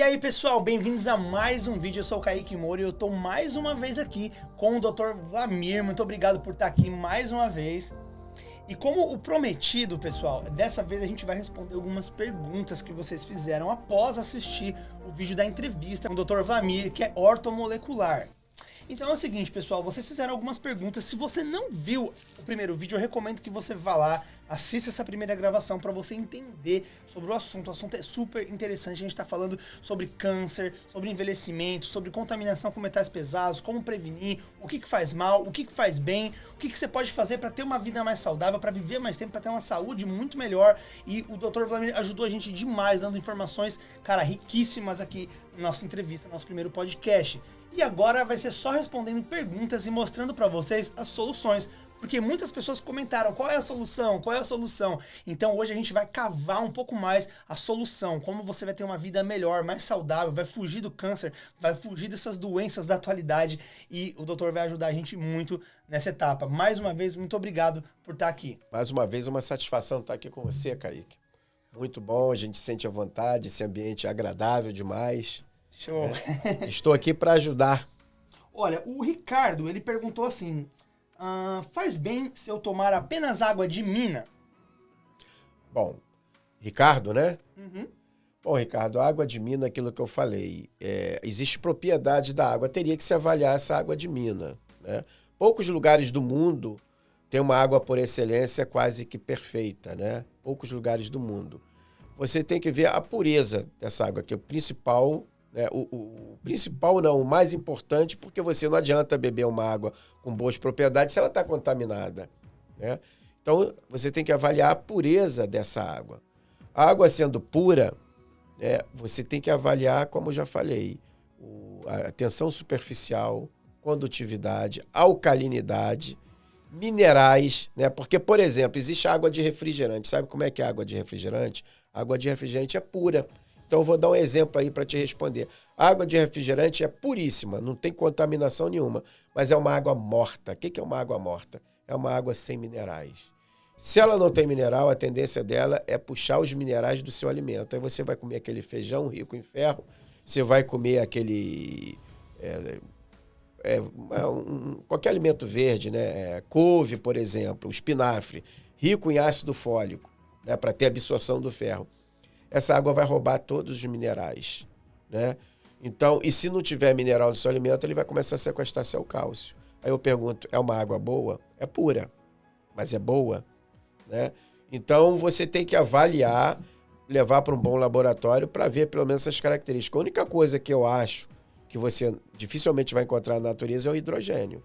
E aí pessoal, bem-vindos a mais um vídeo. Eu sou o Kaique Moura e eu tô mais uma vez aqui com o Dr. Vlamir. Muito obrigado por estar aqui mais uma vez. E como o prometido, pessoal, dessa vez a gente vai responder algumas perguntas que vocês fizeram após assistir o vídeo da entrevista com o Dr. Vlamir, que é ortomolecular. Então é o seguinte, pessoal, vocês fizeram algumas perguntas. Se você não viu o primeiro vídeo, eu recomendo que você vá lá, assista essa primeira gravação para você entender sobre o assunto. O assunto é super interessante. A gente está falando sobre câncer, sobre envelhecimento, sobre contaminação com metais pesados, como prevenir, o que faz mal, o que faz bem, o que você pode fazer para ter uma vida mais saudável, para viver mais tempo, para ter uma saúde muito melhor. E o Dr. Vlamir ajudou a gente demais, dando informações, cara, riquíssimas aqui na nossa entrevista, no nosso primeiro podcast. E agora vai ser só respondendo perguntas e mostrando para vocês as soluções. Porque muitas pessoas comentaram, qual é a solução? Qual é a solução? Então hoje a gente vai cavar um pouco mais a solução. Como você vai ter uma vida melhor, mais saudável, vai fugir do câncer, vai fugir dessas doenças da atualidade. E o doutor vai ajudar a gente muito nessa etapa. Mais uma vez, muito obrigado por estar aqui. Mais uma vez, uma satisfação estar aqui com você, Kaique. Muito bom, a gente sente à vontade, esse ambiente é agradável demais. Show. Estou aqui para ajudar. Olha, o Ricardo, ele perguntou assim, faz bem se eu tomar apenas água de mina? Bom, Ricardo, né? Uhum. Bom, Ricardo, a água de mina, aquilo que eu falei, existe propriedade da água, teria que se avaliar essa água de mina, né? Poucos lugares do mundo têm uma água por excelência quase que perfeita, né? Poucos lugares do mundo. Você tem que ver a pureza dessa água, que é o principal... O principal não, o mais importante, porque você não adianta beber uma água com boas propriedades se ela está contaminada, né? Então, você tem que avaliar a pureza dessa água. A água sendo pura, você tem que avaliar, como eu já falei, a tensão superficial, condutividade, alcalinidade, minerais, né? Porque, por exemplo, existe água de refrigerante. Sabe como é que é a água de refrigerante? A água de refrigerante é pura. Então, eu vou dar um exemplo aí para te responder. A água de refrigerante é puríssima, não tem contaminação nenhuma, mas é uma água morta. O que é uma água morta? É uma água sem minerais. Se ela não tem mineral, a tendência dela é puxar os minerais do seu alimento. Aí você vai comer aquele feijão rico em ferro, você vai comer aquele... qualquer alimento verde, né? Couve, por exemplo, o espinafre, rico em ácido fólico, né? Para ter absorção do ferro. Essa água vai roubar todos os minerais, né? Então, e se não tiver mineral no seu alimento, ele vai começar a sequestrar seu cálcio. Aí eu pergunto, é uma água boa? É pura, mas é boa, né? Então, você tem que avaliar, levar para um bom laboratório para ver pelo menos essas características. A única coisa que eu acho que você dificilmente vai encontrar na natureza é o hidrogênio,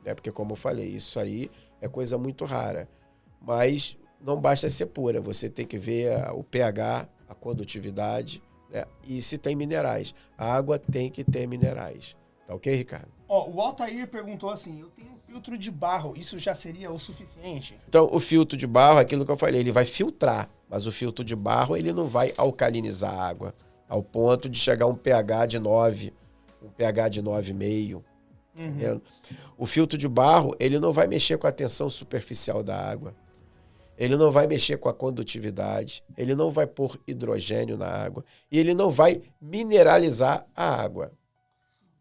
né? Porque, como eu falei, isso aí é coisa muito rara. Mas não basta ser pura, você tem que ver o pH, a condutividade, né? E se tem minerais. A água tem que ter minerais. Tá ok, Ricardo? O Altair perguntou assim, eu tenho um filtro de barro, isso já seria o suficiente? Então, o filtro de barro, aquilo que eu falei, ele vai filtrar, mas o filtro de barro, ele não vai alcalinizar a água, ao ponto de chegar a um pH de 9, um pH de 9,5. Uhum. O filtro de barro, ele não vai mexer com a tensão superficial da água. Ele não vai mexer com a condutividade, ele não vai pôr hidrogênio na água e ele não vai mineralizar a água.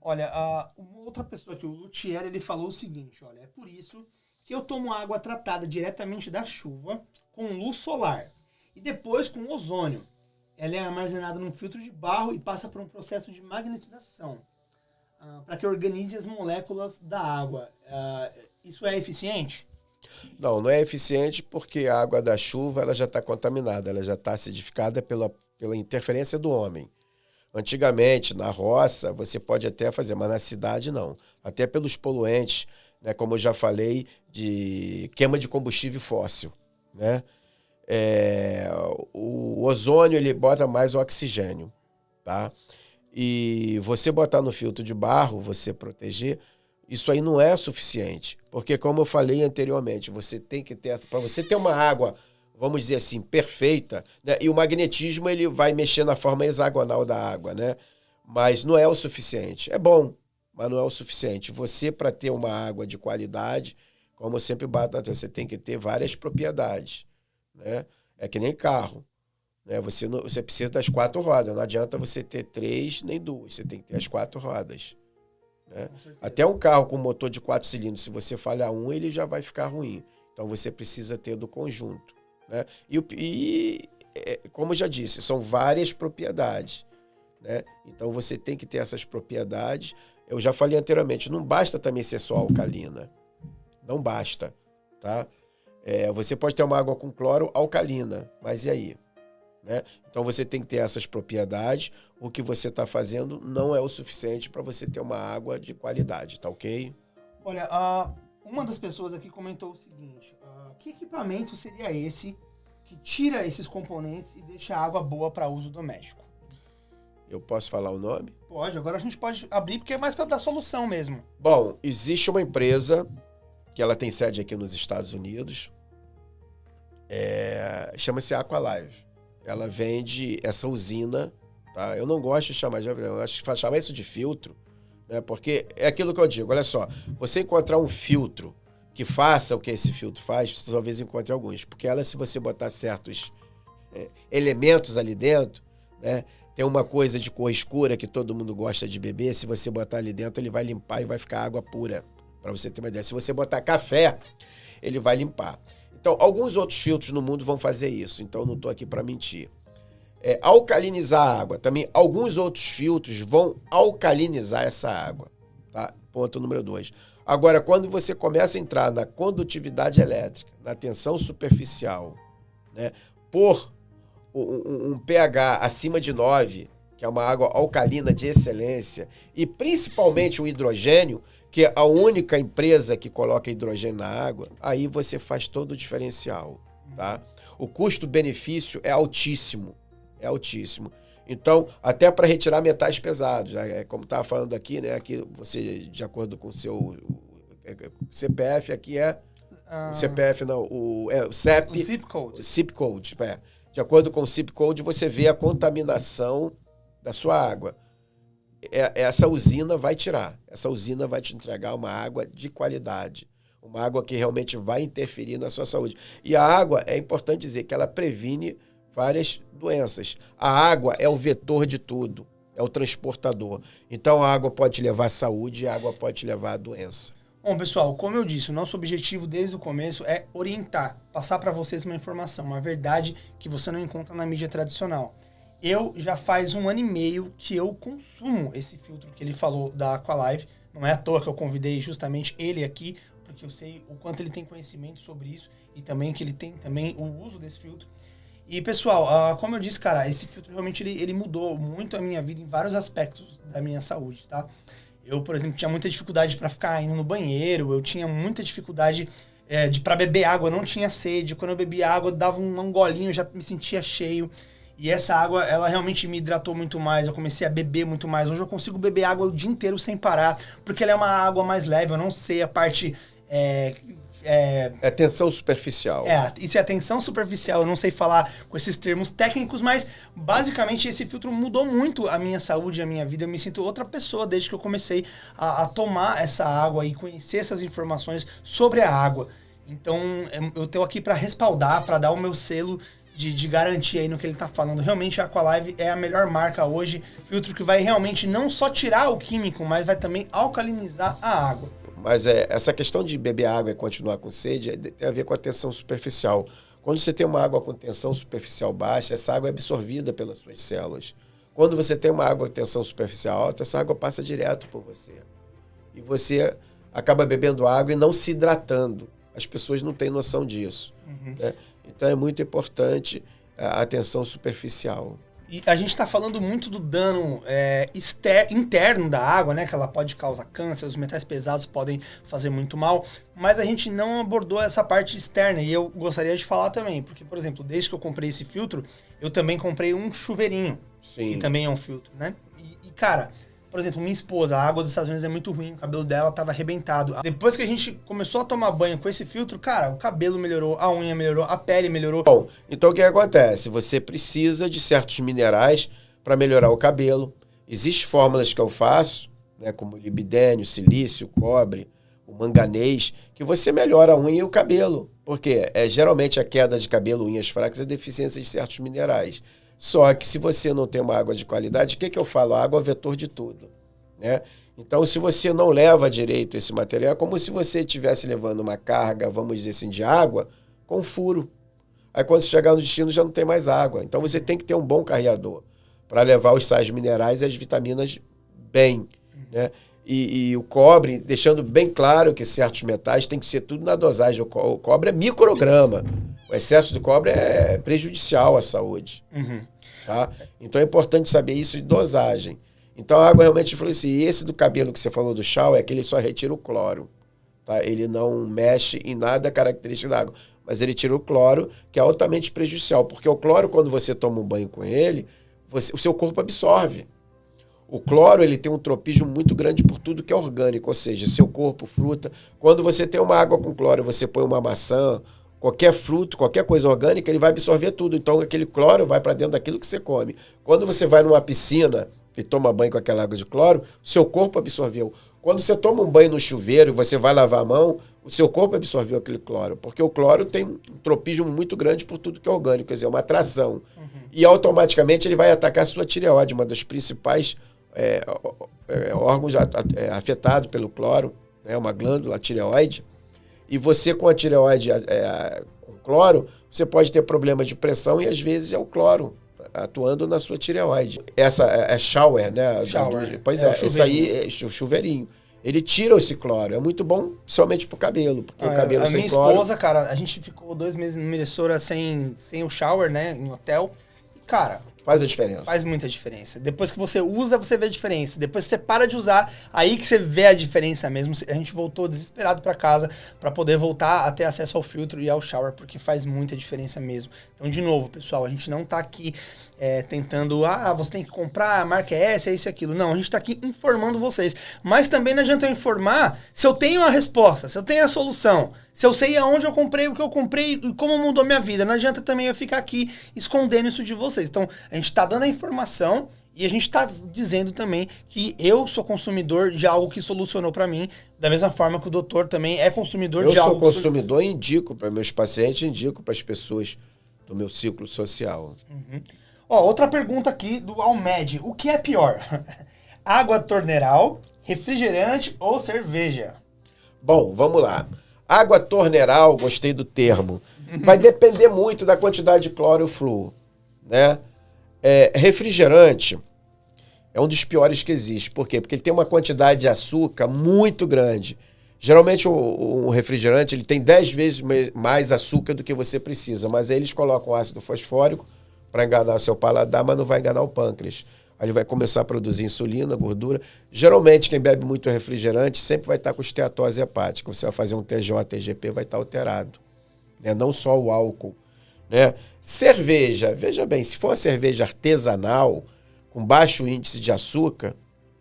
Olha, uma outra pessoa aqui, o Luthier, ele falou o seguinte, olha, é por isso que eu tomo água tratada diretamente da chuva com luz solar e depois com ozônio. Ela é armazenada num filtro de barro e passa por um processo de magnetização para que organize as moléculas da água. Isso é eficiente? Não é eficiente porque a água da chuva ela já está contaminada, ela já está acidificada pela interferência do homem. Antigamente, na roça, você pode até fazer, mas na cidade não. Até pelos poluentes, né, como eu já falei, de queima de combustível fóssil, né? O ozônio ele bota mais oxigênio, tá? E você botar no filtro de barro, você proteger, isso aí não é suficiente, porque como eu falei anteriormente, você tem que ter, para você ter uma água, vamos dizer assim, perfeita, né? E o magnetismo ele vai mexer na forma hexagonal da água, né? Mas não é o suficiente. É bom, mas não é o suficiente. Você, para ter uma água de qualidade, como eu sempre bato, você tem que ter várias propriedades, né? É que nem carro. né? Você precisa das 4 rodas. Não adianta você ter 3 nem 2. Você tem que ter as 4 rodas. Né? Até um carro com motor de 4 cilindros, se você falhar um, ele já vai ficar ruim. Então você precisa ter do conjunto. Né? Como eu já disse, são várias propriedades. Né? Então você tem que ter essas propriedades. Eu já falei anteriormente, não basta também ser só alcalina. Não basta. Tá? Você pode ter uma água com cloro alcalina, mas e aí? Né? Então você tem que ter essas propriedades. O que você está fazendo não é o suficiente para você ter uma água de qualidade, tá ok? Olha, uma das pessoas aqui comentou o seguinte: que equipamento seria esse que tira esses componentes e deixa a água boa para uso doméstico? Eu posso falar o nome? Pode, agora a gente pode abrir porque é mais para dar solução mesmo. Bom, existe uma empresa que ela tem sede aqui nos Estados Unidos, chama-se Aqualive. Ela vende essa usina, tá? Eu não gosto de chamar chamar isso de filtro, né? Porque é aquilo que eu digo, olha só, você encontrar um filtro que faça o que esse filtro faz, você talvez encontre alguns, porque ela, se você botar certos elementos ali dentro, né? Tem uma coisa de cor escura que todo mundo gosta de beber, se você botar ali dentro, ele vai limpar e vai ficar água pura, para você ter uma ideia. Se você botar café, ele vai limpar. Então, alguns outros filtros no mundo vão fazer isso, então não estou aqui para mentir. Alcalinizar a água. Também alguns outros filtros vão alcalinizar essa água. Tá? Ponto número 2. Agora, quando você começa a entrar na condutividade elétrica, na tensão superficial, né, por um pH acima de 9, que é uma água alcalina de excelência, e principalmente o hidrogênio, que é a única empresa que coloca hidrogênio na água, aí você faz todo o diferencial, tá? O custo-benefício é altíssimo, Então, até para retirar metais pesados, como estava falando aqui, né? Aqui você, de acordo com o seu CPF, aqui o CPF não, o CEP. O zip code. O zip code, De acordo com o zip code, você vê a contaminação da sua água. Essa usina vai tirar. Essa usina vai te entregar uma água de qualidade. Uma água que realmente vai interferir na sua saúde. E a água, é importante dizer que ela previne várias doenças. A água é o vetor de tudo. É o transportador. Então a água pode te levar à saúde e a água pode te levar à doença. Bom, pessoal, como eu disse, o nosso objetivo desde o começo é orientar, passar para vocês uma informação, uma verdade que você não encontra na mídia tradicional. Eu já faz 1 ano e meio que eu consumo esse filtro que ele falou da Aqualive. Não é à toa que eu convidei justamente ele aqui, porque eu sei o quanto ele tem conhecimento sobre isso e também que ele tem também o uso desse filtro. E, pessoal, como eu disse, cara, esse filtro realmente ele mudou muito a minha vida em vários aspectos da minha saúde, tá? Eu, por exemplo, tinha muita dificuldade para ficar indo no banheiro, eu tinha muita dificuldade para beber água, eu não tinha sede. Quando eu bebia água, eu dava um golinho, eu já me sentia cheio. E essa água, ela realmente me hidratou muito mais, eu comecei a beber muito mais. Hoje eu consigo beber água o dia inteiro sem parar, porque ela é uma água mais leve, eu não sei a parte... É tensão superficial. Isso é tensão superficial, eu não sei falar com esses termos técnicos, mas basicamente esse filtro mudou muito a minha saúde, a minha vida. Eu me sinto outra pessoa desde que eu comecei a tomar essa água e conhecer essas informações sobre a água. Então eu estou aqui para respaldar, para dar o meu selo de garantia aí no que ele está falando. Realmente a Aqualive é a melhor marca hoje, filtro que vai realmente não só tirar o químico, mas vai também alcalinizar a água. Mas essa questão de beber água e continuar com sede tem a ver com a tensão superficial. Quando você tem uma água com tensão superficial baixa, essa água é absorvida pelas suas células. Quando você tem uma água com tensão superficial alta, essa água passa direto por você. E você acaba bebendo água e não se hidratando. As pessoas não têm noção disso. Né? Então é muito importante a tensão superficial. E a gente está falando muito do dano interno da água, né? Que ela pode causar câncer, os metais pesados podem fazer muito mal, mas a gente não abordou essa parte externa. E eu gostaria de falar também, porque, por exemplo, desde que eu comprei esse filtro, eu também comprei um chuveirinho, Sim. que também é um filtro, né? Cara, por exemplo, minha esposa, a água dos Estados Unidos é muito ruim, o cabelo dela tava arrebentado. Depois que a gente começou a tomar banho com esse filtro, cara, o cabelo melhorou, a unha melhorou, a pele melhorou. Bom, então o que acontece? Você precisa de certos minerais para melhorar o cabelo. Existem fórmulas que eu faço, né, como libidênio, silício, cobre, o manganês, que você melhora a unha e o cabelo. Porque geralmente a queda de cabelo, unhas fracas é deficiência de certos minerais. Só que se você não tem uma água de qualidade, o que eu falo? A água é vetor de tudo, né? Então, se você não leva direito esse material, é como se você estivesse levando uma carga, vamos dizer assim, de água com furo. Aí quando você chegar no destino já não tem mais água. Então você tem que ter um bom carreador para levar os sais minerais e as vitaminas bem, né? E o cobre, deixando bem claro que certos metais tem que ser tudo na dosagem. O cobre é micrograma. O excesso de cobre é prejudicial à saúde. Tá? Então é importante saber isso de dosagem. Então a água realmente falou assim, esse do cabelo que você falou do shower é que ele só retira o cloro. Tá? Ele não mexe em nada característico da água. Mas ele tira o cloro, que é altamente prejudicial. Porque o cloro, quando você toma um banho com ele, o seu corpo absorve. O cloro, ele tem um tropismo muito grande por tudo que é orgânico, ou seja, seu corpo, fruta. Quando você tem uma água com cloro, você põe uma maçã, qualquer fruto, qualquer coisa orgânica, ele vai absorver tudo. Então, aquele cloro vai para dentro daquilo que você come. Quando você vai numa piscina e toma banho com aquela água de cloro, o seu corpo absorveu. Quando você toma um banho no chuveiro e você vai lavar a mão, o seu corpo absorveu aquele cloro. Porque o cloro tem um tropismo muito grande por tudo que é orgânico, quer dizer, uma atração. E automaticamente ele vai atacar a sua tireoide, uma das principais órgãos afetados pelo cloro, né, uma glândula, a tireoide. E você com a tireoide com cloro, você pode ter problemas de pressão e às vezes é o cloro atuando na sua tireoide. Essa é shower, né? Shower. Pois é, esse aí é o chuveirinho. Ele tira esse cloro. É muito bom somente pro cabelo, porque o cabelo sem cloro... A minha esposa, cara, a gente ficou 2 meses no Minnesota sem o shower, né, em hotel. E, cara... Faz a diferença. Faz muita diferença. Depois que você usa, você vê a diferença. Depois que você para de usar, aí que você vê a diferença mesmo. A gente voltou desesperado para casa para poder voltar a ter acesso ao filtro e ao shower, porque faz muita diferença mesmo. Então, de novo, pessoal, a gente não tá aqui tentando, você tem que comprar, a marca é essa, é isso e aquilo. Não, a gente tá aqui informando vocês. Mas também não adianta eu informar se eu tenho a resposta, se eu tenho a solução, se eu sei aonde eu comprei, o que eu comprei e como mudou minha vida. Não adianta também eu ficar aqui escondendo isso de vocês. Então, a gente tá dando a informação e a gente tá dizendo também que eu sou consumidor de algo que solucionou para mim, da mesma forma que o doutor também é consumidor de algo. Eu sou consumidor e indico para meus pacientes, indico para as pessoas do meu ciclo social. Outra pergunta aqui do Almed. O que é pior? Água torneiral, refrigerante ou cerveja? Bom, vamos lá. Água torneiral, gostei do termo. Vai depender muito da quantidade de cloro e flúor, né? Refrigerante é um dos piores que existe. Por quê? Porque ele tem uma quantidade de açúcar muito grande. Geralmente o refrigerante ele tem 10 vezes mais açúcar do que você precisa, mas aí eles colocam ácido fosfórico para enganar o seu paladar, mas não vai enganar o pâncreas. Aí ele vai começar a produzir insulina, gordura. Geralmente, quem bebe muito refrigerante sempre vai estar com esteatose hepática. Você vai fazer um TJ, TGP, vai estar alterado. Né? Não só o álcool. Né? Cerveja, veja bem, se for uma cerveja artesanal, com baixo índice de açúcar,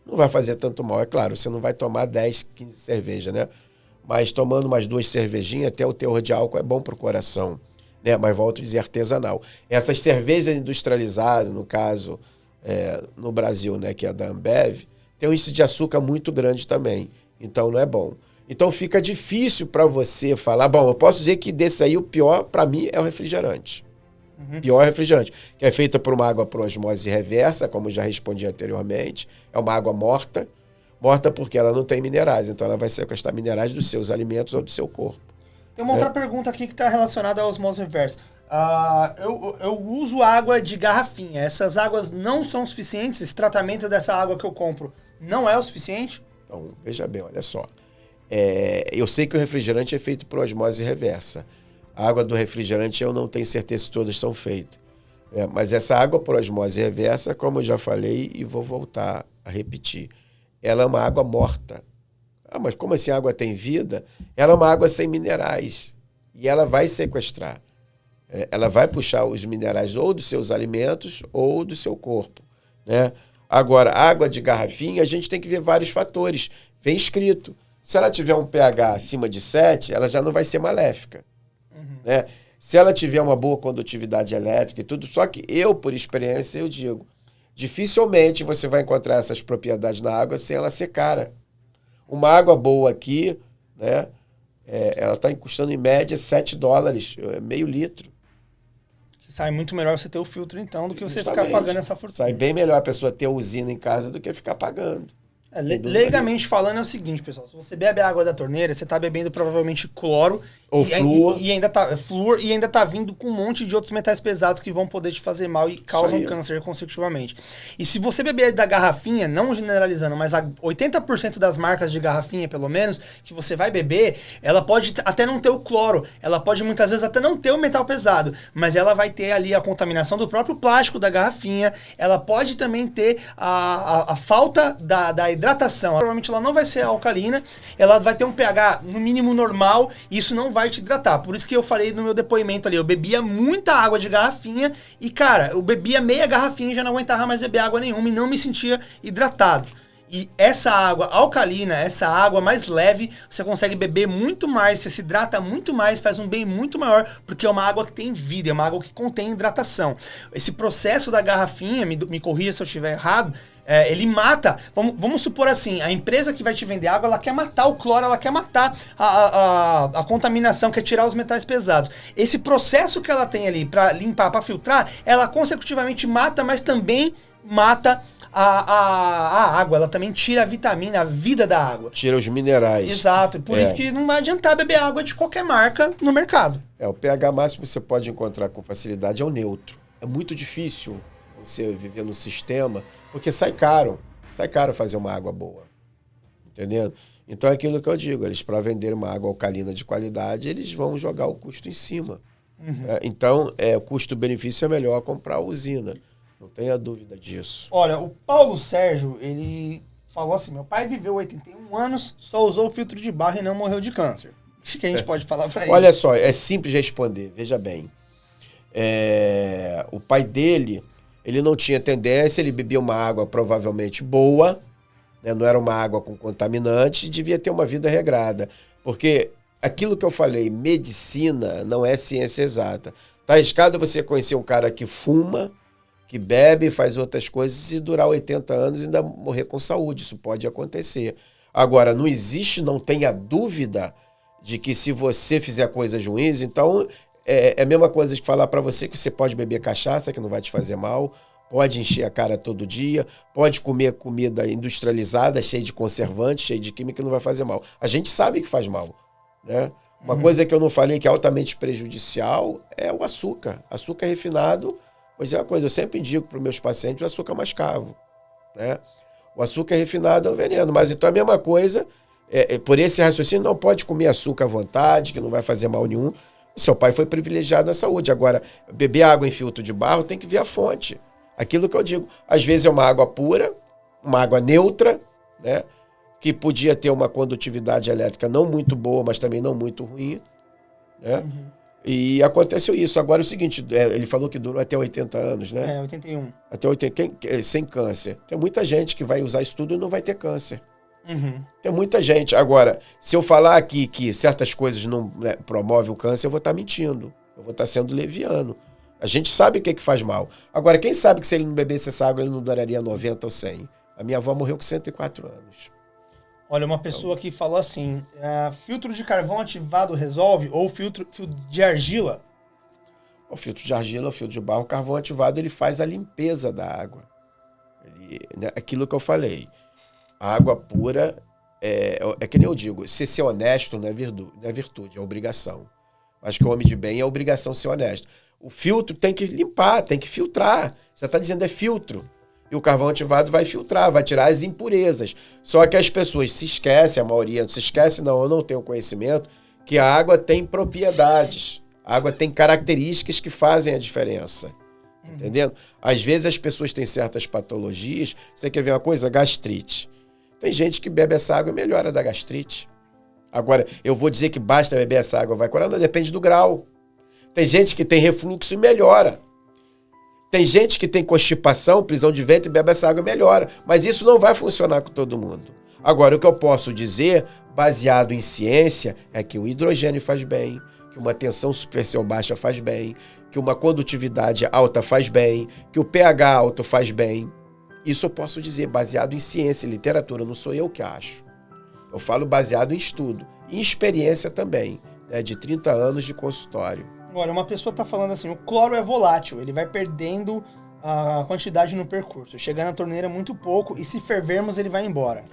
não vai fazer tanto mal. É claro, você não vai tomar 10, 15 cervejas, né? Mas tomando umas 2 cervejinhas, até o teor de álcool é bom para o coração. Né? Mas volto a dizer artesanal. Essas cervejas industrializadas, no caso... no Brasil, né, que é da Ambev, tem um índice de açúcar muito grande também. Então não é bom. Então fica difícil para você falar, bom, eu posso dizer que desse aí o pior para mim é o refrigerante. Pior refrigerante, que é feita por uma água por osmose reversa, como já respondi anteriormente. É uma água morta. Morta porque ela não tem minerais, então ela vai sequestrar minerais dos seus alimentos ou do seu corpo. Tem uma outra pergunta aqui que está relacionada à osmose reversa. Eu uso água de garrafinha. Essas águas não são suficientes? Esse tratamento dessa água que eu compro não é o suficiente? Então, veja bem, olha só. Eu sei que o refrigerante é feito por osmose reversa. A água do refrigerante eu não tenho certeza se todas são feitas. Mas essa água por osmose reversa, como eu já falei e vou voltar a repetir, ela é uma água morta. Mas como assim a água tem vida? Ela é uma água sem minerais. E ela vai sequestrar. Ela vai puxar os minerais ou dos seus alimentos ou do seu corpo, né? Agora, água de garrafinha, a gente tem que ver vários fatores. Vem escrito. Se ela tiver um pH acima de 7, ela já não vai ser maléfica. Né? Se ela tiver uma boa condutividade elétrica e tudo, só que eu, por experiência, eu digo, dificilmente você vai encontrar essas propriedades na água sem ela ser cara. Uma água boa aqui, né? ela está custando em média $7, meio litro. Sai muito melhor você ter o filtro, então, do que você Justamente. ficar pagando essa fortuna. Sai bem melhor a pessoa ter a usina em casa do que ficar pagando. Legalmente falando é o seguinte, pessoal. Se você bebe a água da torneira, você tá bebendo provavelmente cloro. Ou flúor. E ainda tá flúor e ainda tá vindo com um monte de outros metais pesados que vão poder te fazer mal e causam câncer consecutivamente. E se você beber da garrafinha, não generalizando, mas 80% das marcas de garrafinha, pelo menos, que você vai beber, ela pode até não ter o cloro. Ela pode muitas vezes até não ter o metal pesado. Mas ela vai ter ali a contaminação do próprio plástico da garrafinha. Ela pode também ter a falta da hidratação. Provavelmente ela não vai ser alcalina. Ela vai ter um pH no mínimo normal. E isso não vai te hidratar. Por isso que eu falei no meu depoimento ali, eu bebia muita água de garrafinha e, cara, eu bebia meia garrafinha e já não aguentava mais beber água nenhuma e não me sentia hidratado. E essa água alcalina, essa água mais leve, você consegue beber muito mais, você se hidrata muito mais, faz um bem muito maior, porque é uma água que tem vida, é uma água que contém hidratação. Esse processo da garrafinha, me corrija se eu estiver errado, ele mata, vamos supor assim, a empresa que vai te vender água, ela quer matar o cloro, ela quer matar a contaminação, quer tirar os metais pesados. Esse processo que ela tem ali para limpar, para filtrar, ela consecutivamente mata, mas também mata a água, ela também tira a vitamina, a vida da água. Tira os minerais. Exato, por isso que não vai adiantar beber água de qualquer marca no mercado. O pH máximo que você pode encontrar com facilidade é o neutro. É muito difícil você viver no sistema, porque sai caro fazer uma água boa, entendendo? Então é aquilo que eu digo, eles para vender uma água alcalina de qualidade, eles vão jogar o custo em cima. Então, o custo-benefício é melhor comprar a usina, não tenha dúvida disso. Olha, o Paulo Sérgio, ele falou assim, meu pai viveu 81 anos, só usou o filtro de barro e não morreu de câncer. Acho que a gente pode falar para ele. Olha só, é simples responder, veja bem. O pai dele, ele não tinha tendência, ele bebia uma água provavelmente boa, né? Não era uma água com contaminante, e devia ter uma vida regrada. Porque aquilo que eu falei, medicina não é ciência exata. Tá arriscado você conhecer um cara que fuma, que bebe, faz outras coisas e durar 80 anos e ainda morrer com saúde. Isso pode acontecer. Agora, não tenha dúvida de que se você fizer coisas ruins, então é a mesma coisa de falar para você que você pode beber cachaça, que não vai te fazer mal, pode encher a cara todo dia, pode comer comida industrializada, cheia de conservante, cheia de química, que não vai fazer mal. A gente sabe que faz mal, né? Uma coisa que eu não falei que é altamente prejudicial é o açúcar. Açúcar refinado, pois é uma coisa, eu sempre indico para os meus pacientes o açúcar mascavo, né? O açúcar refinado é um veneno, mas então a mesma coisa, por esse raciocínio, não pode comer açúcar à vontade, que não vai fazer mal nenhum. O seu pai foi privilegiado na saúde. Agora, beber água em filtro de barro tem que ver a fonte. Aquilo que eu digo, às vezes é uma água pura, uma água neutra, né? Que podia ter uma condutividade elétrica não muito boa, mas também não muito ruim, né? E aconteceu isso. Agora é o seguinte, ele falou que durou até 80 anos, né? 81. Até 80, sem câncer. Tem muita gente que vai usar isso tudo e não vai ter câncer. Tem muita gente. Agora, se eu falar aqui que certas coisas não promovem o câncer, eu vou estar mentindo. Eu vou estar sendo leviano. A gente sabe o que faz mal. Agora, quem sabe que se ele não bebesse essa água, ele não duraria 90 ou 100? A minha avó morreu com 104 anos. Olha, uma pessoa que falou assim, filtro de carvão ativado resolve ou filtro de argila? O filtro de argila, o filtro de barro, o carvão ativado, ele faz a limpeza da água. Aquilo que eu falei. A água pura, é que nem eu digo, ser honesto não é virtude, é obrigação. Acho que o homem de bem é obrigação ser honesto. O filtro tem que limpar, tem que filtrar. Você está dizendo é filtro. E o carvão ativado vai filtrar, vai tirar as impurezas. Só que as pessoas se esquecem, a maioria se esquece, não, eu não tenho conhecimento, que a água tem propriedades. A água tem características que fazem a diferença. Entendendo? Às vezes as pessoas têm certas patologias. Você quer ver uma coisa? Gastrite. Tem gente que bebe essa água e melhora da gastrite. Agora, eu vou dizer que basta beber essa água, vai curar? Não, depende do grau. Tem gente que tem refluxo e melhora. Tem gente que tem constipação, prisão de ventre, bebe essa água e melhora. Mas isso não vai funcionar com todo mundo. Agora, o que eu posso dizer, baseado em ciência, é que o hidrogênio faz bem, que uma tensão superficial baixa faz bem, que uma condutividade alta faz bem, que o pH alto faz bem. Isso eu posso dizer, baseado em ciência e literatura, não sou eu que acho. Eu falo baseado em estudo. E em experiência também, né, de 30 anos de consultório. Olha, uma pessoa está falando assim, o cloro é volátil, ele vai perdendo a quantidade no percurso. Chegando na torneira muito pouco e se fervermos ele vai embora.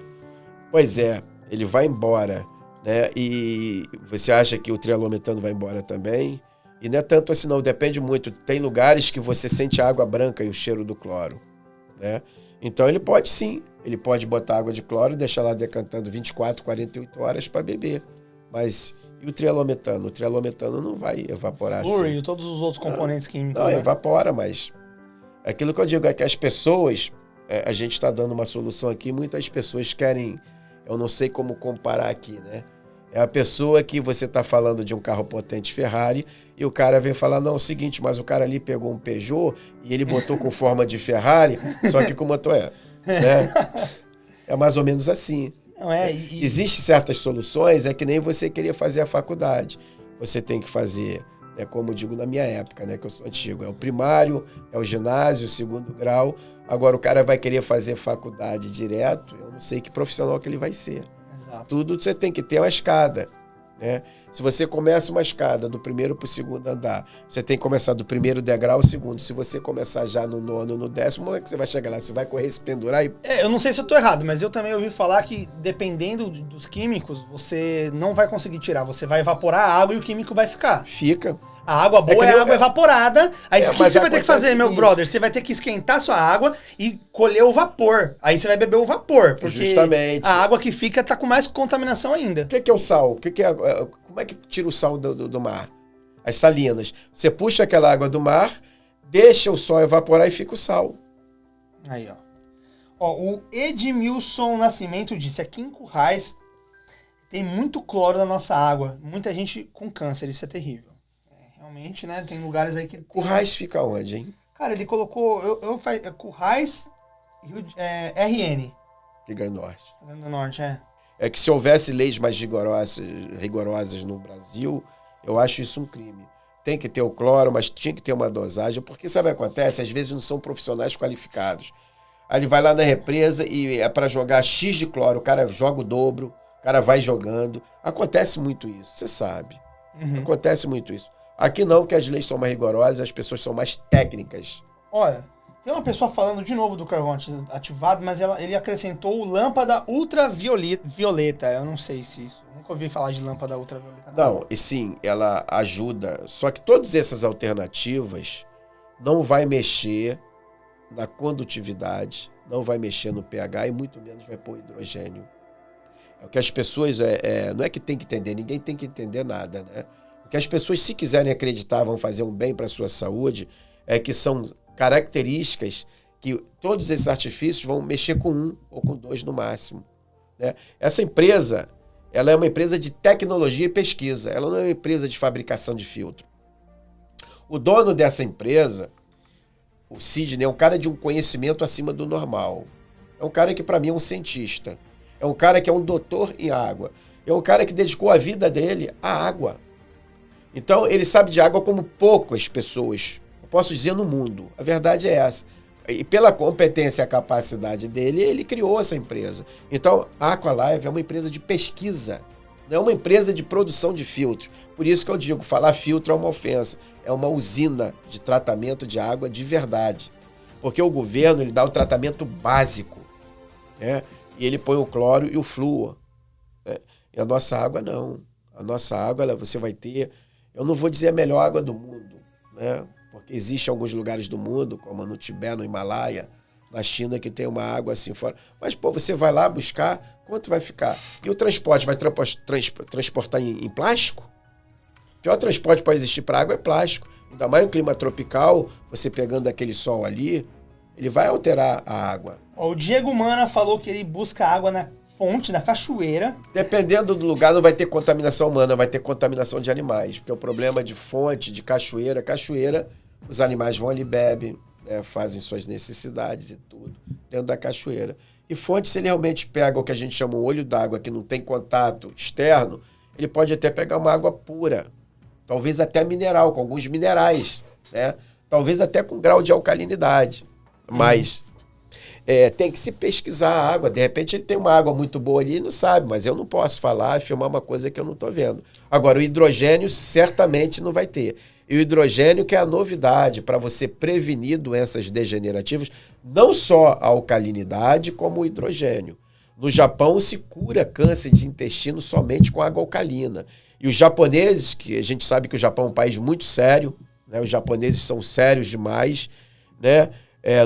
Pois é, ele vai embora, né? E você acha que o trialometano vai embora também? E não é tanto assim não, depende muito. Tem lugares que você sente a água branca e o cheiro do cloro, né? Então ele pode sim, ele pode botar água de cloro e deixar lá decantando 24, 48 horas para beber. Mas e o trialometano? O trialometano não vai evaporar assim. E todos os outros componentes químicos. Não, né? evapora, mas aquilo que eu digo é que as pessoas, a gente está dando uma solução aqui, muitas pessoas querem, eu não sei como comparar aqui, né? É a pessoa que você está falando de um carro potente Ferrari e o cara vem falar, não, é o seguinte, mas o cara ali pegou um Peugeot e ele botou com forma de Ferrari, só que com motor né? É mais ou menos assim. Não Existem certas soluções, é que nem você queria fazer a faculdade. Você tem que fazer, né, como eu digo na minha época, né, que eu sou antigo, é o primário, é o ginásio, o segundo grau. Agora o cara vai querer fazer faculdade direto, eu não sei que profissional que ele vai ser. Exato. Tudo você tem que ter uma escada, né? Se você começa uma escada do primeiro para o segundo andar, você tem que começar do primeiro degrau ao segundo. Se você começar já no nono, no décimo, como é que você vai chegar lá? Você vai correr, se pendurar e... eu não sei se eu tô errado, mas eu também ouvi falar que dependendo dos químicos, você não vai conseguir tirar. Você vai evaporar a água e o químico vai ficar. Fica. A água boa é a água evaporada. Aí o que você vai ter que fazer, meu brother? Você vai ter que esquentar sua água e colher o vapor. Aí você vai beber o vapor. Porque justamente. A água que fica tá com mais contaminação ainda. O que é o sal? Como é que tira o sal do mar? As salinas. Você puxa aquela água do mar, deixa o sol evaporar e fica o sal. Aí, ó. O Edmilson Nascimento disse, aqui em Currais tem muito cloro na nossa água. Muita gente com câncer, isso é terrível. Realmente, né? Tem lugares aí que... Currais fica onde, hein? Cara, ele colocou... Currais... RN. Rio Grande do Norte. Rio Grande do Norte, É que se houvesse leis mais rigorosas no Brasil, eu acho isso um crime. Tem que ter o cloro, mas tinha que ter uma dosagem, porque sabe o que acontece? Às vezes não são profissionais qualificados. Aí ele vai lá na represa e é para jogar X de cloro, o cara joga o dobro, o cara vai jogando. Acontece muito isso, você sabe. Uhum. Acontece muito isso. Aqui não, que as leis são mais rigorosas, as pessoas são mais técnicas. Olha, tem uma pessoa falando de novo do carvão ativado, mas ele acrescentou lâmpada ultravioleta. Eu não sei se isso... Nunca ouvi falar de lâmpada ultravioleta. Não, e sim, ela ajuda. Só que todas essas alternativas não vai mexer na condutividade, não vai mexer no pH e muito menos vai pôr hidrogênio. É o que as pessoas... não é que tem que entender, ninguém tem que entender nada, né? O que as pessoas, se quiserem acreditar, vão fazer um bem para a sua saúde, é que são características que todos esses artifícios vão mexer com 1 ou com 2 no máximo, né? Essa empresa, ela é uma empresa de tecnologia e pesquisa, ela não é uma empresa de fabricação de filtro. O dono dessa empresa, o Sidney, é um cara de um conhecimento acima do normal. É um cara que, para mim, é um cientista. É um cara que é um doutor em água. É um cara que dedicou a vida dele à água. Então, ele sabe de água como poucas pessoas, eu posso dizer, no mundo. A verdade é essa. E pela competência e a capacidade dele, ele criou essa empresa. Então, a Aqualive é uma empresa de pesquisa, não é uma empresa de produção de filtro. Por isso que eu digo, falar filtro é uma ofensa. É uma usina de tratamento de água de verdade. Porque o governo, ele dá o tratamento básico, né? E ele põe o cloro e o flúor, né? E a nossa água, não. A nossa água, você vai ter... Eu não vou dizer a melhor água do mundo, né? Porque existem alguns lugares do mundo, como no Tibete, no Himalaia, na China, que tem uma água assim fora. Mas, pô, você vai lá buscar, quanto vai ficar? E o transporte vai transportar em plástico? O pior transporte que pode existir para água é plástico. Ainda mais em clima tropical, você pegando aquele sol ali, ele vai alterar a água. O Diego Mana falou que ele busca água na fonte, na cachoeira. Dependendo do lugar, não vai ter contaminação humana, vai ter contaminação de animais. Porque o problema de fonte, de cachoeira, os animais vão ali, bebem, né, fazem suas necessidades e tudo, dentro da cachoeira. E fonte, se ele realmente pega o que a gente chama o olho d'água, que não tem contato externo, ele pode até pegar uma água pura. Talvez até mineral, com alguns minerais, né? Talvez até com grau de alcalinidade. Mas tem que se pesquisar a água. De repente ele tem uma água muito boa ali e não sabe, mas eu não posso falar e filmar uma coisa que eu não estou vendo. Agora, o hidrogênio certamente não vai ter. E o hidrogênio que é a novidade para você prevenir doenças degenerativas, não só a alcalinidade, como o hidrogênio. No Japão se cura câncer de intestino somente com água alcalina. E os japoneses, que a gente sabe que o Japão é um país muito sério, né? Os japoneses são sérios demais, né?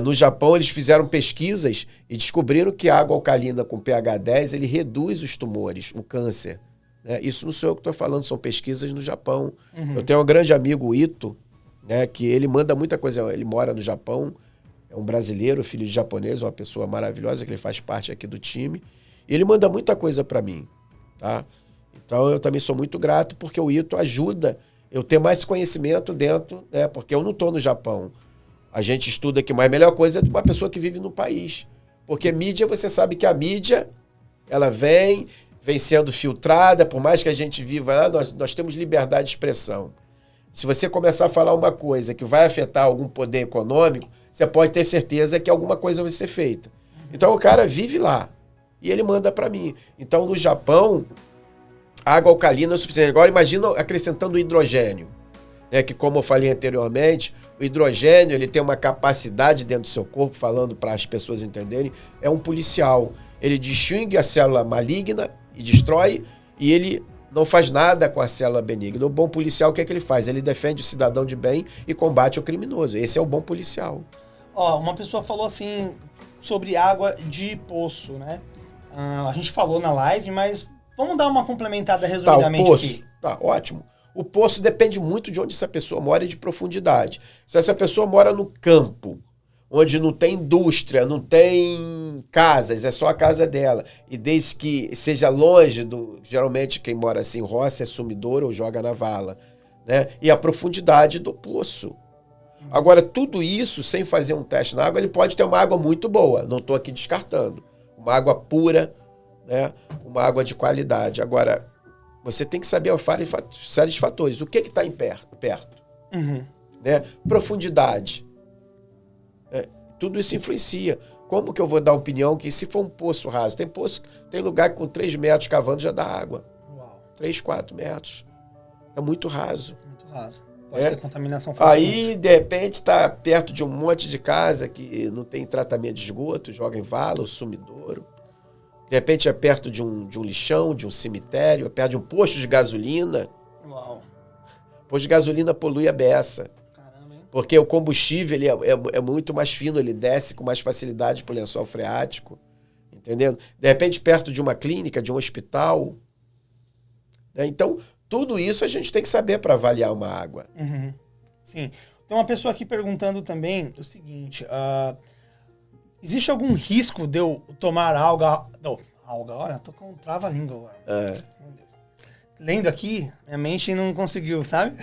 No Japão eles fizeram pesquisas e descobriram que a água alcalina com pH 10 ele reduz os tumores, o câncer. Né? Isso não sou eu que estou falando, são pesquisas no Japão. Uhum. Eu tenho um grande amigo, o Ito, né, que ele manda muita coisa, ele mora no Japão, é um brasileiro, filho de japonês, uma pessoa maravilhosa, que ele faz parte aqui do time, e ele manda muita coisa para mim. Tá? Então eu também sou muito grato, porque o Ito ajuda eu ter mais conhecimento dentro, né, porque eu não estou no Japão. A gente estuda aqui, mas a melhor coisa é de uma pessoa que vive no país. Porque mídia, você sabe que a mídia, ela vem sendo filtrada, por mais que a gente viva lá, nós temos liberdade de expressão. Se você começar a falar uma coisa que vai afetar algum poder econômico, você pode ter certeza que alguma coisa vai ser feita. Então o cara vive lá e ele manda para mim. Então no Japão, a água alcalina é o suficiente. Agora imagina acrescentando hidrogênio. Que como eu falei anteriormente, o hidrogênio ele tem uma capacidade dentro do seu corpo, falando para as pessoas entenderem, é um policial. Ele distingue a célula maligna e destrói, e ele não faz nada com a célula benigna. O bom policial, o que é que ele faz? Ele defende o cidadão de bem e combate o criminoso. Esse é o bom policial. Uma pessoa falou assim sobre água de poço, né? A gente falou na live, mas vamos dar uma complementada resumidamente o poço, aqui. Tá, ótimo. O poço depende muito de onde essa pessoa mora e de profundidade. Se essa pessoa mora no campo, onde não tem indústria, não tem casas, é só a casa dela, e desde que seja longe geralmente quem mora assim, roça é sumidor ou joga na vala, né? E a profundidade do poço. Agora, tudo isso, sem fazer um teste na água, ele pode ter uma água muito boa, não estou aqui descartando. Uma água pura, né? Uma água de qualidade. Agora, você tem que saber vários fatores. O que está perto? Uhum. Né? Profundidade. Tudo isso influencia. Como que eu vou dar opinião que se for um poço raso, tem lugar que com 3 metros cavando já dá água. Uau. 3, 4 metros. É muito raso. Muito raso. Pode ter contaminação facilmente. Aí, de repente, está perto de um monte de casa que não tem tratamento de esgoto, joga em vala ou sumidouro. De repente é perto de um lixão, de um cemitério, é perto de um posto de gasolina. Uau. Posto de gasolina polui a beça. Caramba, hein? Porque o combustível ele é muito mais fino, ele desce com mais facilidade para o lençol freático. Entendendo? De repente, perto de uma clínica, de um hospital. Né? Então, tudo isso a gente tem que saber para avaliar uma água. Uhum. Sim. Tem uma pessoa aqui perguntando também o seguinte... existe algum risco de eu tomar alga... Não, alga, olha, tô com trava-língua agora. Meu Deus. Lendo aqui, minha mente não conseguiu, sabe?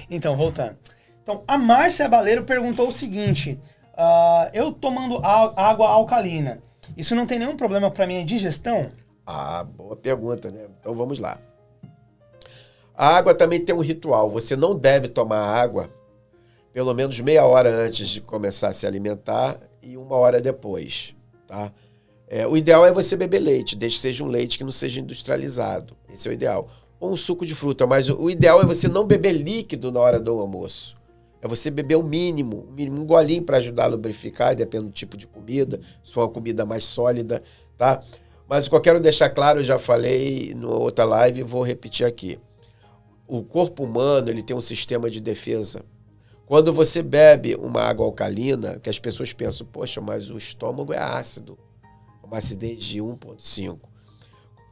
Então, voltando. Então, a Márcia Baleiro perguntou o seguinte, eu tomando água alcalina, isso não tem nenhum problema para minha digestão? Boa pergunta, né? Então, vamos lá. A água também tem um ritual. Você não deve tomar água pelo menos meia hora antes de começar a se alimentar e 1 hora depois, tá? O ideal é você beber leite, desde que seja um leite que não seja industrializado. Esse é o ideal. Ou um suco de fruta, mas o ideal é você não beber líquido na hora do almoço. É você beber o mínimo, um golinho para ajudar a lubrificar, depende do tipo de comida, se for uma comida mais sólida, tá? Mas o que eu quero deixar claro, eu já falei numa outra live e vou repetir aqui. O corpo humano, ele tem um sistema de defesa. Quando você bebe uma água alcalina, que as pessoas pensam, poxa, mas o estômago é ácido, uma acidez de 1,5.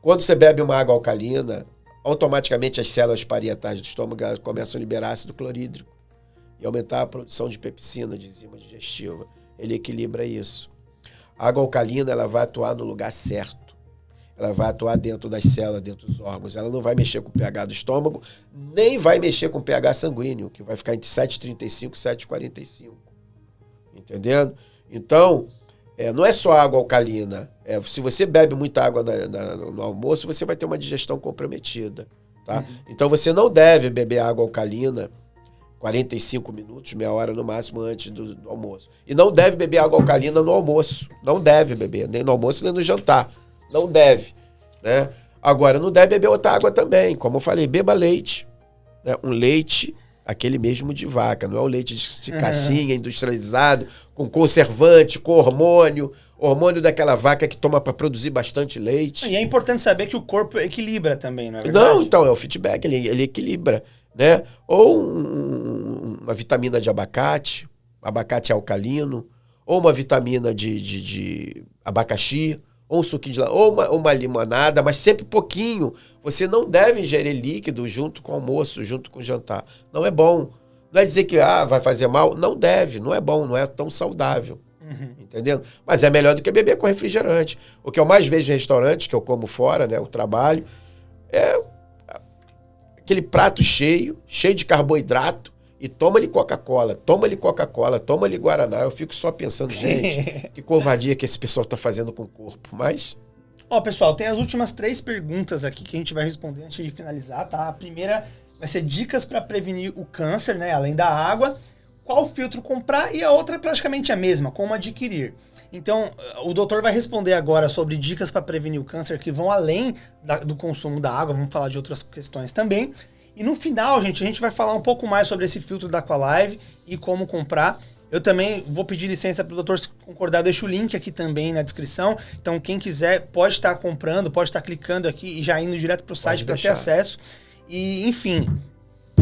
Quando você bebe uma água alcalina, automaticamente as células parietais do estômago começam a liberar ácido clorídrico e aumentar a produção de pepsina, de enzima digestiva. Ele equilibra isso. A água alcalina ela vai atuar no lugar certo. Ela vai atuar dentro das células, dentro dos órgãos. Ela não vai mexer com o pH do estômago, nem vai mexer com o pH sanguíneo, que vai ficar entre 7,35 e 7,45. Entendendo? Então, não é só água alcalina. Se você bebe muita água no almoço, você vai ter uma digestão comprometida. Tá? Então, você não deve beber água alcalina 45 minutos, meia hora no máximo antes do almoço. E não deve beber água alcalina no almoço. Não deve beber, nem no almoço nem no jantar. Não deve, né? Agora, não deve beber outra água também. Como eu falei, beba leite, né? Um leite, aquele mesmo de vaca. Não é o leite de caixinha, industrializado, com conservante, com hormônio. Hormônio daquela vaca que toma para produzir bastante leite. E é importante saber que o corpo equilibra também, não é verdade? Não, então, é o feedback, ele equilibra, né? Ou uma vitamina de abacate alcalino, ou uma vitamina de abacaxi, ou um suquinho de ou uma limonada, mas sempre pouquinho. Você não deve ingerir líquido junto com o almoço, junto com o jantar. Não é bom. Não é dizer que vai fazer mal. Não deve, não é bom, não é tão saudável. Entendendo? Mas é melhor do que beber com refrigerante. O que eu mais vejo em restaurantes, que eu como fora, né, o trabalho, é aquele prato cheio de carboidrato, e toma-lhe Coca-Cola, toma-lhe Guaraná. Eu fico só pensando, gente, que covardia que esse pessoal tá fazendo com o corpo. Mas... Ó, pessoal, tem as últimas 3 perguntas aqui que a gente vai responder antes de finalizar, tá? A primeira vai ser dicas para prevenir o câncer, né? Além da água, qual filtro comprar, e a outra é praticamente a mesma, como adquirir. Então, o doutor vai responder agora sobre dicas para prevenir o câncer que vão além do consumo da água, vamos falar de outras questões também. E no final, gente, a gente vai falar um pouco mais sobre esse filtro da Aqualive e como comprar. Eu também vou pedir licença para o doutor, se concordar, deixo o link aqui também na descrição. Então, quem quiser pode estar comprando, pode estar clicando aqui e já indo direto para o site para ter acesso. E, enfim...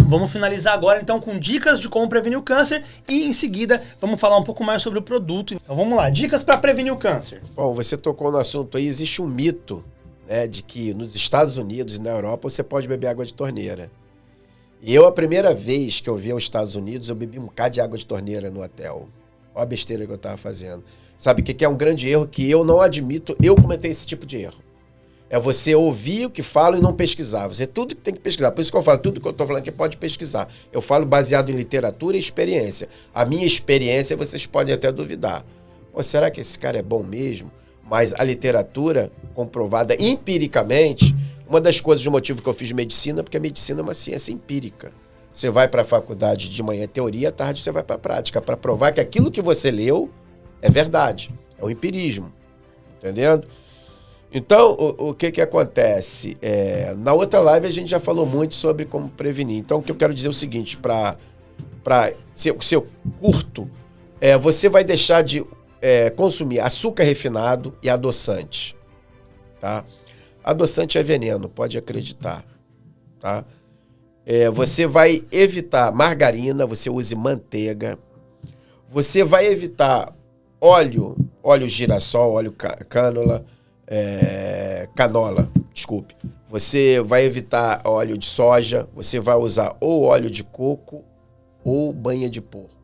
Vamos finalizar agora, então, com dicas de como prevenir o câncer e, em seguida, vamos falar um pouco mais sobre o produto. Então, vamos lá. Dicas para prevenir o câncer. Bom, você tocou no assunto aí. Existe um mito, né, de que nos Estados Unidos e na Europa você pode beber água de torneira. E eu, a primeira vez que eu vi aos Estados Unidos, eu bebi um bocado de água de torneira no hotel. Olha a besteira que eu estava fazendo. Sabe o que é um grande erro que eu não admito? Eu cometei esse tipo de erro. É você ouvir o que falo e não pesquisar. Você tudo tem que pesquisar. Por isso que eu falo, tudo que eu estou falando aqui pode pesquisar. Eu falo baseado em literatura e experiência. A minha experiência vocês podem até duvidar. Pô, será que esse cara é bom mesmo? Mas a literatura comprovada empiricamente, uma das coisas, do motivo que eu fiz medicina, porque a medicina é uma ciência empírica. Você vai para a faculdade de manhã é teoria, à tarde você vai para a prática, para provar que aquilo que você leu é verdade. É o empirismo. Entendendo? Então, o que acontece? Na outra live a gente já falou muito sobre como prevenir. Então, o que eu quero dizer é o seguinte, se eu curto, você vai deixar de consumir açúcar refinado e adoçante. Tá? Adoçante é veneno, pode acreditar. Tá? Você vai evitar margarina, você use manteiga. Você vai evitar óleo girassol, óleo canola, desculpe. Você vai evitar óleo de soja, você vai usar ou óleo de coco ou banha de porco.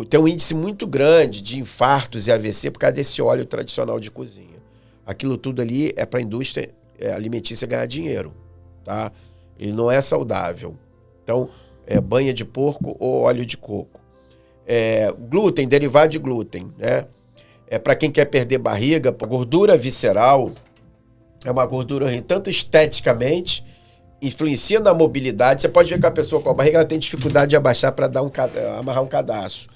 Tem um índice muito grande de infartos e AVC por causa desse óleo tradicional de cozinha. Aquilo tudo ali é para a indústria alimentícia ganhar dinheiro, tá? Ele não é saudável. Então, banha de porco ou óleo de coco. Glúten, derivado de glúten, né? Para quem quer perder barriga, gordura visceral é uma gordura ruim, tanto esteticamente, influencia na mobilidade. Você pode ver que a pessoa com a barriga ela tem dificuldade de abaixar para amarrar um cadarço.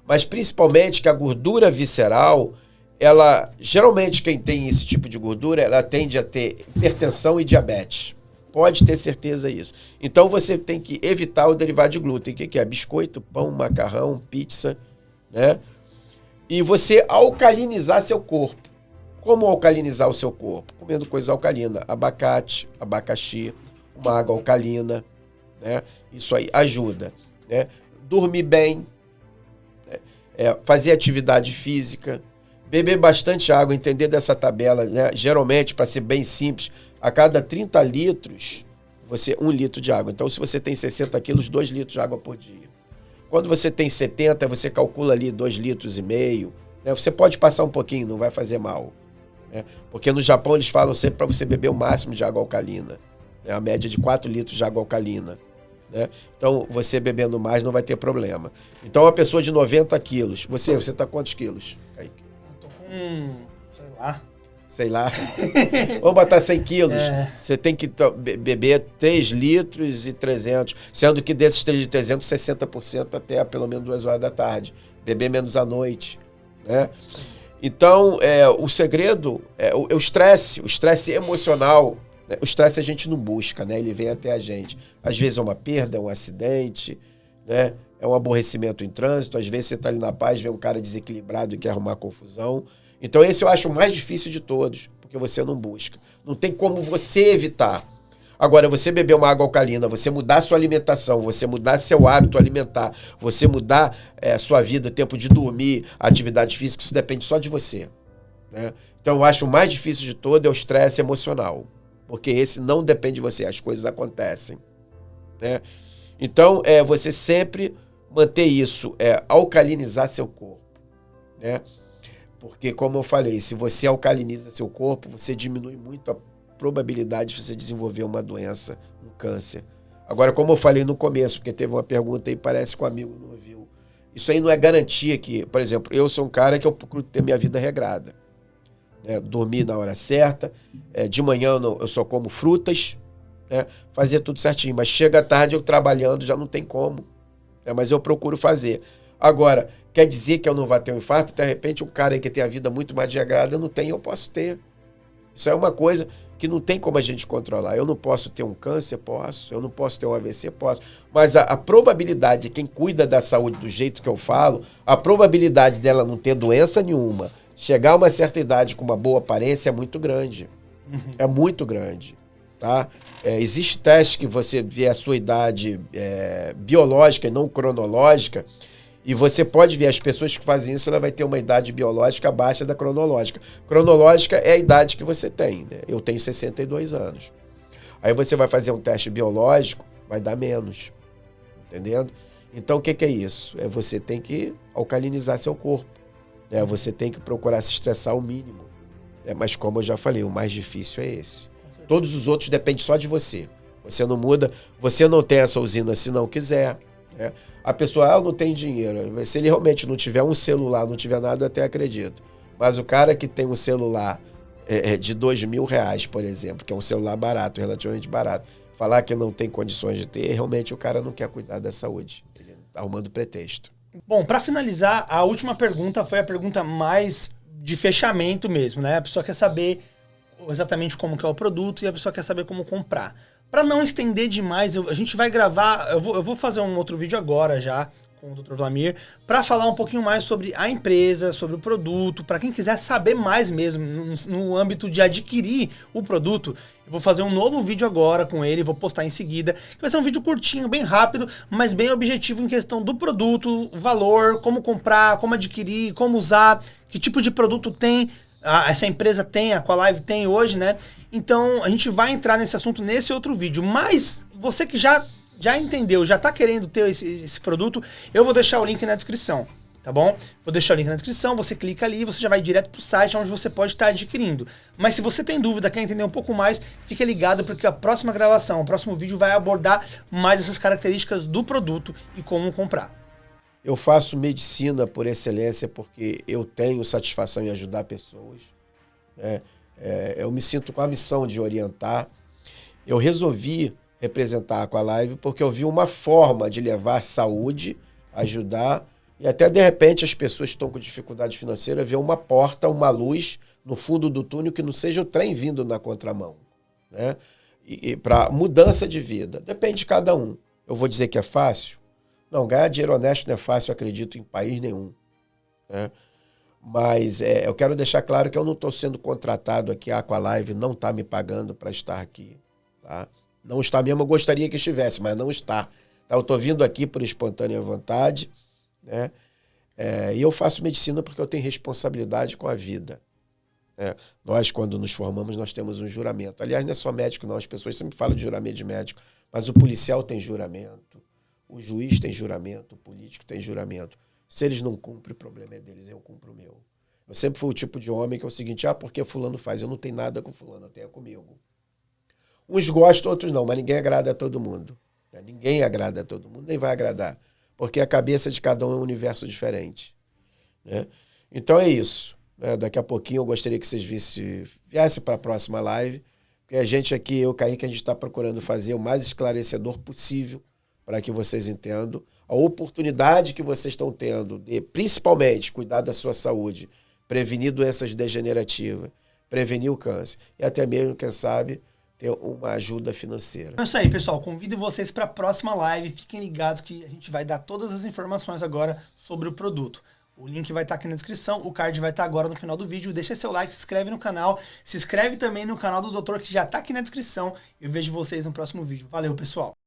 Mas principalmente que a gordura visceral, geralmente quem tem esse tipo de gordura, ela tende a ter hipertensão e diabetes. Pode ter certeza disso. Então você tem que evitar o derivado de glúten. O que é? Biscoito, pão, macarrão, pizza, né? E você alcalinizar seu corpo. Como alcalinizar o seu corpo? Comendo coisa alcalina. Abacate, abacaxi, uma água alcalina, né? Isso aí ajuda, né? Dormir bem, né? Fazer atividade física, beber bastante água, entender dessa tabela, né? Geralmente, para ser bem simples, a cada 30 litros, 1 litro de água. Então, se você tem 60 quilos, 2 litros de água por dia. Quando você tem 70, você calcula ali 2,5 litros, né? Você pode passar um pouquinho, não vai fazer mal, né? Porque no Japão eles falam sempre para você beber o máximo de água alcalina, né? A média de 4 litros de água alcalina, né? Então, você bebendo mais não vai ter problema. Então, uma pessoa de 90 quilos, você está quantos quilos, Kaique? Eu tô com, sei lá, sei lá. Vamos botar 100 quilos. Você tem que beber 3 litros e 300, sendo que desses 3 litros e 300, 60% até pelo menos 2 horas da tarde. Beber menos à noite, né? Então, o segredo é o estresse emocional. Né? O estresse a gente não busca, né? Ele vem até a gente. Às vezes é uma perda, é um acidente, né? É um aborrecimento em trânsito. Às vezes você está ali na paz, vê um cara desequilibrado e quer arrumar confusão. Então esse eu acho o mais difícil de todos, porque você não busca. Não tem como você evitar. Agora, você beber uma água alcalina, você mudar sua alimentação, você mudar seu hábito alimentar, você mudar sua vida, tempo de dormir, atividade física, isso depende só de você. Né? Então eu acho o mais difícil de todo é o estresse emocional, porque esse não depende de você, as coisas acontecem. Né? Então, você sempre manter isso, alcalinizar seu corpo. Né? Porque, como eu falei, se você alcaliniza seu corpo, você diminui muito a probabilidade de você desenvolver uma doença, um câncer. Agora, como eu falei no começo, porque teve uma pergunta aí, parece que o amigo não ouviu. Isso aí não é garantia que, por exemplo, eu sou um cara que eu procuro ter minha vida regrada. Né? Dormir na hora certa, de manhã eu só como frutas, né? Fazer tudo certinho. Mas chega à tarde eu trabalhando, já não tem como. Né? Mas eu procuro fazer. Agora, quer dizer que eu não vou ter um infarto? De repente, um cara aí que tem a vida muito mais regrada, não tem, eu posso ter. Isso é uma coisa que não tem como a gente controlar. Eu não posso ter um câncer? Posso. Eu não posso ter um AVC? Posso. Mas a probabilidade, quem cuida da saúde do jeito que eu falo, a probabilidade dela não ter doença nenhuma, chegar a uma certa idade com uma boa aparência é muito grande. É muito grande. Tá? Existe teste que você vê a sua idade biológica e não cronológica, e você pode ver as pessoas que fazem isso, ela vai ter uma idade biológica abaixo da cronológica. Cronológica é a idade que você tem. Né? Eu tenho 62 anos. Aí você vai fazer um teste biológico, vai dar menos. Entendendo? Então, o que é isso? Você tem que alcalinizar seu corpo. Né? Você tem que procurar se estressar ao mínimo. Mas, como eu já falei, o mais difícil é esse. Todos os outros dependem só de você. Você não muda, você não tem essa usina se não quiser. Né? A pessoa não tem dinheiro. Se ele realmente não tiver um celular, não tiver nada, eu até acredito. Mas o cara que tem um celular de R$2.000, por exemplo, que é um celular barato, relativamente barato, falar que não tem condições de ter, realmente o cara não quer cuidar da saúde. Ele está arrumando pretexto. Bom, para finalizar, a última pergunta foi a pergunta mais de fechamento mesmo, né? A pessoa quer saber exatamente como que é o produto e a pessoa quer saber como comprar. Para não estender demais, a gente vai gravar, eu vou fazer um outro vídeo agora já com o Dr. Wlamir, para falar um pouquinho mais sobre a empresa, sobre o produto, para quem quiser saber mais mesmo no âmbito de adquirir o produto. Eu vou fazer um novo vídeo agora com ele, vou postar em seguida, que vai ser um vídeo curtinho, bem rápido, mas bem objetivo em questão do produto, valor, como comprar, como adquirir, como usar, que tipo de produto tem, essa empresa tem, a Aqualive tem hoje, né? Então, a gente vai entrar nesse assunto nesse outro vídeo. Mas, você que já entendeu, já tá querendo ter esse produto, eu vou deixar o link na descrição, tá bom? Vou deixar o link na descrição, você clica ali e você já vai direto pro site onde você pode estar adquirindo. Mas se você tem dúvida, quer entender um pouco mais, fique ligado porque a próxima gravação, o próximo vídeo vai abordar mais essas características do produto e como comprar. Eu faço medicina por excelência porque eu tenho satisfação em ajudar pessoas. Né? Eu me sinto com a missão de orientar. Eu resolvi representar a Aqualive porque eu vi uma forma de levar saúde, ajudar, e até de repente as pessoas que estão com dificuldade financeira ver uma porta, uma luz no fundo do túnel que não seja o trem vindo na contramão. Né? E para mudança de vida. Depende de cada um. Eu vou dizer que é fácil? Não, ganhar dinheiro honesto não é fácil, eu acredito, em país nenhum. Né? Mas eu quero deixar claro que eu não estou sendo contratado aqui, a Aqualive não está me pagando para estar aqui. Tá? Não está mesmo, eu gostaria que estivesse, mas não está. Tá? Eu estou vindo aqui por espontânea vontade, né? E eu faço medicina porque eu tenho responsabilidade com a vida. Né? Nós, quando nos formamos, nós temos um juramento. Aliás, não é só médico, não. As pessoas sempre falam de juramento de médico, mas o policial tem juramento. O juiz tem juramento, o político tem juramento. Se eles não cumprem, o problema é deles, eu cumpro o meu. Eu sempre fui o tipo de homem que é o seguinte, porque fulano faz, eu não tenho nada com fulano, eu tenho comigo. Uns gostam, outros não, mas ninguém agrada a todo mundo. Ninguém agrada a todo mundo, nem vai agradar. Porque a cabeça de cada um é um universo diferente. Né? Então é isso. né? Daqui a pouquinho eu gostaria que vocês viessem para a próxima live, porque a gente aqui, eu, Kaique, a gente está procurando fazer o mais esclarecedor possível para que vocês entendam a oportunidade que vocês estão tendo de, principalmente, cuidar da sua saúde, prevenir doenças degenerativas, prevenir o câncer e até mesmo, quem sabe, ter uma ajuda financeira. É isso aí, pessoal. Convido vocês para a próxima live. Fiquem ligados que a gente vai dar todas as informações agora sobre o produto. O link vai estar aqui na descrição, o card vai estar agora no final do vídeo. Deixa seu like, se inscreve no canal. Se inscreve também no canal do doutor que já está aqui na descrição. Eu vejo vocês no próximo vídeo. Valeu, pessoal!